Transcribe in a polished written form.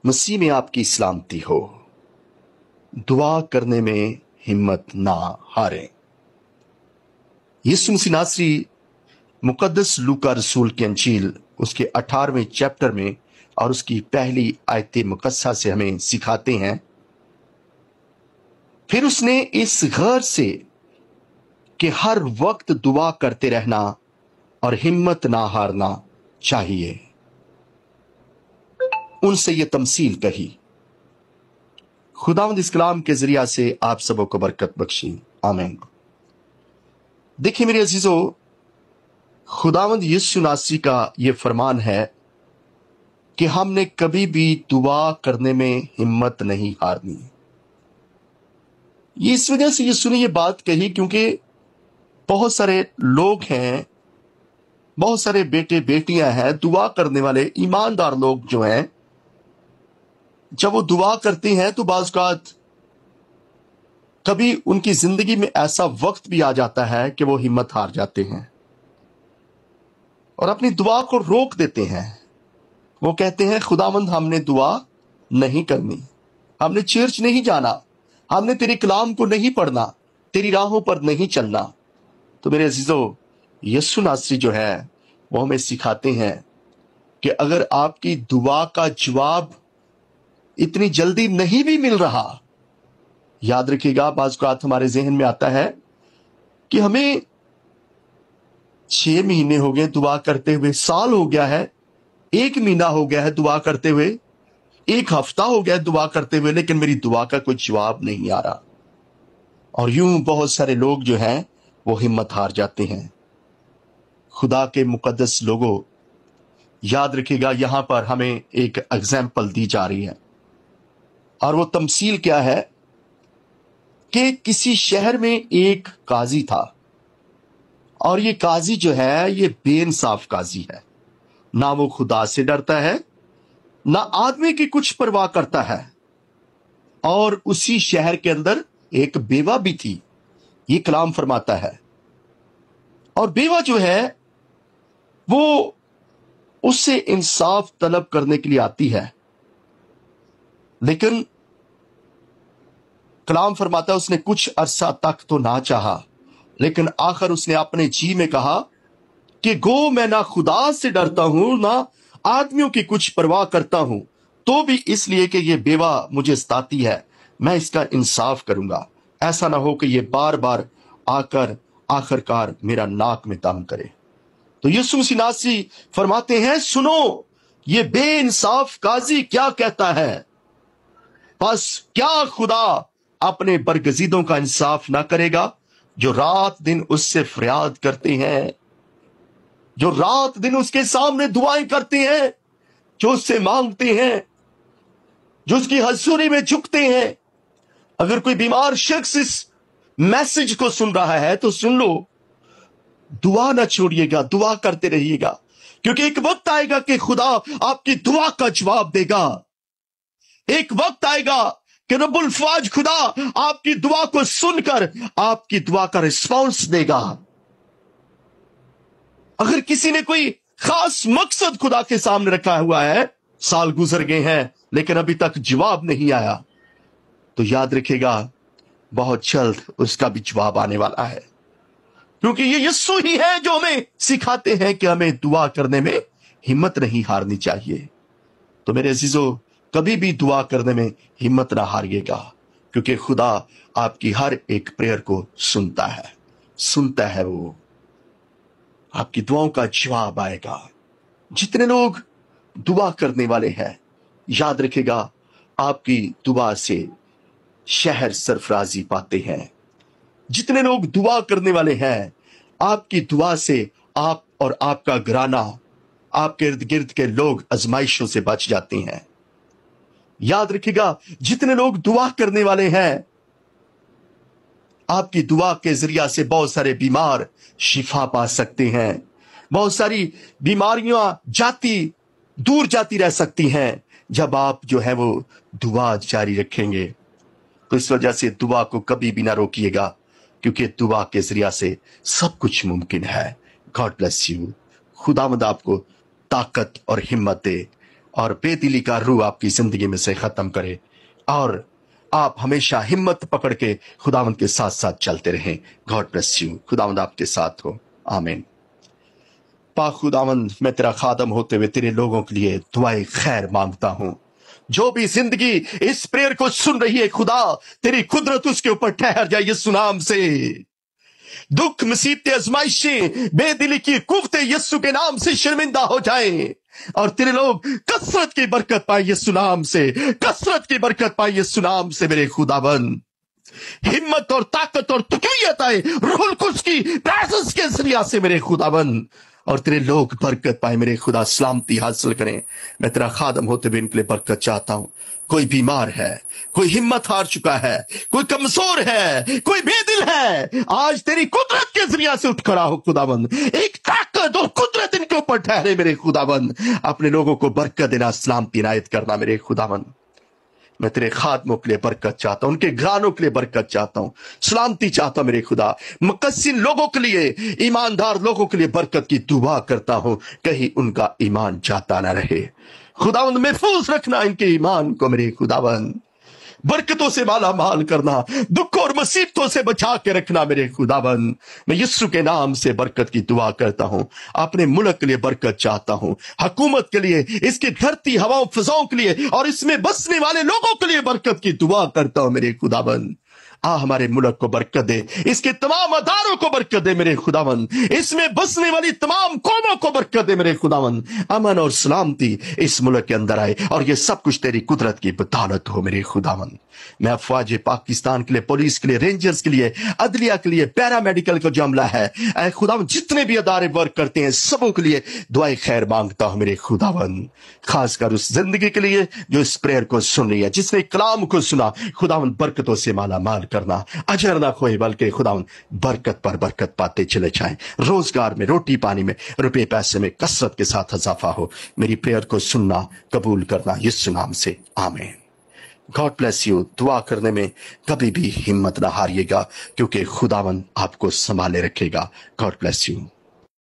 मसीह में आपकी सलामती हो। दुआ करने में हिम्मत ना हारें। यीशु मसीह नासरी मुकद्दस लूका रसूल की अंजील उसके 18वें चैप्टर में और उसकी पहली आयत मुकद्दसा से हमें सिखाते हैं, फिर उसने इस गौर से कि हर वक्त दुआ करते रहना और हिम्मत ना हारना चाहिए, उनसे ये तमसील कही। खुदावंद इस कलाम के जरिया से आप सबों को बरकत बख्शी, आमीन। देखिए मेरे अजीजों, खुदावंद यीशु नासरी का ये फरमान है कि हमने कभी भी दुआ करने में हिम्मत नहीं हारनी। ये इस वजह से यीशु ने ये बात कही क्योंकि बहुत सारे लोग हैं, बहुत सारे बेटे बेटियां हैं, दुआ करने वाले ईमानदार लोग जो हैं, जब वो दुआ करते हैं तो बाज़ औक़ात कभी उनकी जिंदगी में ऐसा वक्त भी आ जाता है कि वो हिम्मत हार जाते हैं और अपनी दुआ को रोक देते हैं। वो कहते हैं, खुदावंद हमने दुआ नहीं करनी, हमने चर्च नहीं जाना, हमने तेरे कलाम को नहीं पढ़ना, तेरी राहों पर नहीं चलना। तो मेरे अजीजों, यीशु नासरी जो है वो हमें सिखाते हैं कि अगर आपकी दुआ का जवाब इतनी जल्दी नहीं भी मिल रहा, याद रखिएगा बाज़ औक़ात हमारे जहन में आता है कि हमें 6 महीने हो गए दुआ करते हुए, साल हो गया है, 1 महीना हो गया है दुआ करते हुए, 1 हफ्ता हो गया है दुआ करते हुए, लेकिन मेरी दुआ का कोई जवाब नहीं आ रहा। और यूं बहुत सारे लोग जो हैं वो हिम्मत हार जाते हैं। खुदा के मुकद्दस लोगों, याद रखिएगा यहां पर हमें एक एग्जाम्पल दी जा रही है और वो तमसील क्या है कि किसी शहर में एक काजी था और ये काजी जो है ये बेइंसाफ काजी है। ना वो खुदा से डरता है, ना आदमी की कुछ परवाह करता है। और उसी शहर के अंदर एक बेवा भी थी, ये कलाम फरमाता है। और बेवा जो है वो उससे इंसाफ तलब करने के लिए आती है, लेकिन कलाम फरमाता है उसने कुछ अरसा तक तो ना चाहा, लेकिन आखिर उसने अपने जी में कहा कि गो मैं ना खुदा से डरता हूं, ना आदमियों की कुछ परवाह करता हूं, तो भी इसलिए कि ये बेवा मुझे सताती है, मैं इसका इंसाफ करूंगा। ऐसा ना हो कि ये बार बार आकर आखिरकार मेरा नाक में दम करे। तो यीशु मसीह नासरी फरमाते हैं, सुनो ये बेइंसाफ काजी क्या कहता है, बस क्या खुदा अपने बरगजीदों का इंसाफ ना करेगा जो रात दिन उससे फरियाद करते हैं, जो रात दिन उसके सामने दुआएं करते हैं, जो उससे मांगते हैं, जो उसकी हजूरी में झुकते हैं। अगर कोई बीमार शख्स इस मैसेज को सुन रहा है तो सुन लो, दुआ ना छोड़िएगा, दुआ करते रहिएगा, क्योंकि एक वक्त आएगा कि खुदा आपकी दुआ का जवाब देगा। एक वक्त आएगा कि रब्बुल फाज खुदा आपकी दुआ को सुनकर आपकी दुआ का रिस्पांस देगा। अगर किसी ने कोई खास मकसद खुदा के सामने रखा हुआ है, साल गुजर गए हैं लेकिन अभी तक जवाब नहीं आया, तो याद रखिएगा बहुत जल्द उसका भी जवाब आने वाला है, क्योंकि ये यीशु ही है जो हमें सिखाते हैं कि हमें दुआ करने में हिम्मत नहीं हारनी चाहिए। तो मेरे अजीजों, कभी भी दुआ करने में हिम्मत ना हारिएगा, क्योंकि खुदा आपकी हर एक प्रेयर को सुनता है। वो आपकी दुआओं का जवाब आएगा। जितने लोग दुआ करने वाले हैं, याद रखिएगा आपकी दुआ से शहर सरफराजी पाते हैं। जितने लोग दुआ करने वाले हैं, आपकी दुआ से आप और आपका घराना, आपके इर्द गिर्द के लोग आजमाइशों से बच जाते हैं। याद रखिएगा जितने लोग दुआ करने वाले हैं, आपकी दुआ के जरिया से बहुत सारे बीमार शिफा पा सकते हैं, बहुत सारी बीमारियां दूर जाती रह सकती हैं जब आप जो है वो दुआ जारी रखेंगे। तो इस वजह से दुआ को कभी भी ना रोकिएगा, क्योंकि दुआ के जरिया से सब कुछ मुमकिन है। God bless you. खुदावंद आपको ताकत और हिम्मत दे। और बेदिली का रूह आपकी जिंदगी में से खत्म करे, और आप हमेशा हिम्मत पकड़ के खुदावंद के साथ साथ चलते रहें। God bless you. खुदावंद आपके साथ हो। आमीन। पाक खुदावंद, मैं तेरा खादम होते हुए तेरे लोगों के लिए दुआए खैर मांगता हूं। जो भी जिंदगी इस प्रेयर को सुन रही है खुदा, तेरी कुदरत उसके ऊपर ठहर जाए यीशु नाम से। दुख, मुसीबतें, आजमाइशें, बेदिली की कुफ्ते यीशु के नाम से शर्मिंदा हो जाएं, और तेरे लोग कसरत की बरकत पाए यीशु नाम से, कसरत की बरकत पाए यीशु नाम से। मेरे खुदाबंद, हिम्मत और ताकत और तकवीयत आए रूहुल कुद्स की प्रेजेंस के जरिया से मेरे खुदाबंद, और तेरे लोग बरकत पाए मेरे खुदा, सलामती हासिल करें। मैं तेरा खादम होते हुए इनके लिए बरकत चाहता हूं। कोई बीमार है, कोई हिम्मत हार चुका है, कोई कमजोर है, कोई बेदिल है, आज तेरी कुदरत के जरिया से उठ खड़ा हो खुदाबंद। एक ताकत और कुदरत इनके ऊपर ठहरे मेरे खुदाबंद। अपने लोगों को बरकत देना, सलामती इनायत करना मेरे खुदाबंद। मैं तेरे खादमों के लिए बरकत चाहता हूं, उनके घरानों के लिए बरकत चाहता हूं, सलामती चाहता हूं मेरे खुदा। मुकस्सिन लोगों के लिए, ईमानदार लोगों के लिए बरकत की दुआ करता हूं, कहीं उनका ईमान जाता ना रहे। खुदावंद, महफूज रखना इनके ईमान को मेरे खुदावंद, बरकतों से माला माल करना, दुख और मुसीबतों से बचा के रखना मेरे खुदाबंद। मैं यीशु के नाम से बरकत की दुआ करता हूं। अपने मुल्क के लिए बरकत चाहता हूं, हुकूमत के लिए, इसकी धरती हवाओं फिजाओं के लिए, और इसमें बसने वाले लोगों के लिए बरकत की दुआ करता हूं मेरे खुदाबंद। हमारे मुल्क को बरकत दे, इसके तमाम अदारों को बरकत दे मेरे खुदावंद, इसमें बसने वाली तमाम कौमों को बरकत दे मेरे खुदावंद। अमन और सलामती इस मुल्क के अंदर आए, और ये सब कुछ तेरी कुदरत की बदौलत हो मेरे खुदावंद। मैं अफवाज पाकिस्तान के लिए, पुलिस के लिए, रेंजर्स के लिए, अदलिया के लिए, पैरामेडिकल का जो अमला है, ऐ खुदावंद, जितने भी अदारे वर्क करते हैं सबों के लिए दुआए खैर मांगता हूं मेरे खुदावंद। खासकर उस जिंदगी के लिए जो इस प्रेयर को सुन रही है, जिसने कलाम को सुना, खुदावंद बरकतों से माला माल करना, अजर ना खोए बल्कि खुदावंद बरकत पर बरकत पाते चले जाएं। रोजगार में, रोटी पानी में, रुपए पैसे में कसरत के साथ इजाफा हो। मेरी प्रेयर को सुनना, कबूल करना यीशु नाम से, आमीन। God bless you. दुआ करने में कभी भी हिम्मत ना हारिएगा, क्योंकि खुदावंद आपको संभाले रखेगा। God bless you.